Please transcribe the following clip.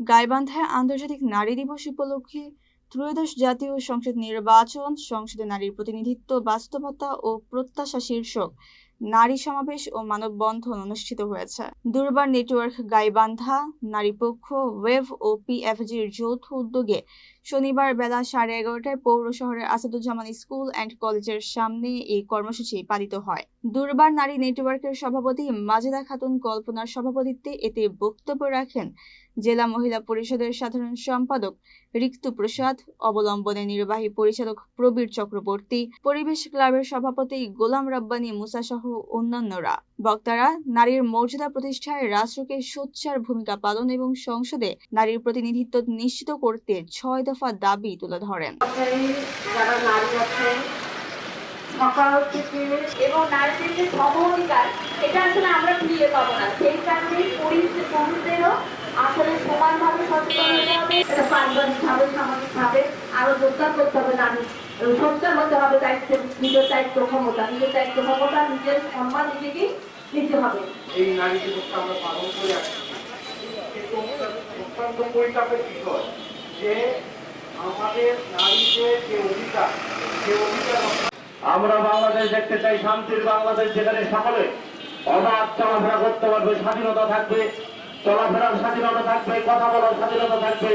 গাইবান্ধায় আন্তর্জাতিক নারী দিবস উপলক্ষে ত্রয়োদশ জাতীয় সংসদ নির্বাচন, সংসদে নারীর প্রতিনিধিত্ব, বাস্তবতা ও প্রত্যাশা শীর্ষক নারী সমাবেশ ও মানববন্ধন অনুষ্ঠিত হয়েছে। দুর্বার নেটওয়ার্ক গাইবান্ধা, নারী পক্ষ, ওয়েভ ও পিএফজির যৌথ উদ্যোগে শনিবার বেলা 11:30টায় পৌর শহরের আসাদুজ্জামান স্কুল অ্যান্ড কলেজের সামনে এই কর্মসূচি পালিত হয়। দুর্বার নারী নেটওয়ার্কের সভাপতি মাজেদা খাতুন কল্পনার সভাপতিত্বে এতে বক্তব্য রাখেন জেলা মহিলা পরিষদের সাধারণ সম্পাদক রিক্তু প্রসাদ, অবলম্বনে নির্বাহী পরিচালক প্রবীর চক্রবর্তী, পরিবেশ ক্লাবের সভাপতি গোলাম রাব্বানী মুসা সহ অন্যান্যরা। বক্তারা নারীর মর্যাদা প্রতিষ্ঠায় রাষ্ট্রকে সোচ্চার ভূমিকা পালন এবং সংসদে নারীর প্রতিনিধিত্ব নিশ্চিত করতে 6 দফা দাবি তুলে ধরেন। সকাল থেকে এবং নারীদের যে সম-অধিকার এটা আসলে আমরা ফিরিয়ে পাবো না। সেই কারণে পুরুষদেরও আসলে সমানভাবে সচেতন হতে হবে, এটা পারিবারিকভাবে সামাজিকভাবে আরো যোগদান করতে হবে। নারী সোচ্চার হতে হবে, নিজের দায়িত্ব ক্ষমতা নিজের সম্মান নিজেকেই নিতে হবে। এই নারী দিবসটা আমরা পালন করে আসছি, কিন্তু অত্যন্ত পরিতাপের বিষয় যে আমাদের নারীদের যে অধিকার আমরা বাংলাদেশ দেখতে চাই, শান্তির বাংলাদেশ, যেখানে সকলে অবাধ চলাফেরা করতে পারবে, স্বাধীনতা থাকবে, চলাফেরার স্বাধীনতা থাকবে, কথা বলার স্বাধীনতা থাকবে।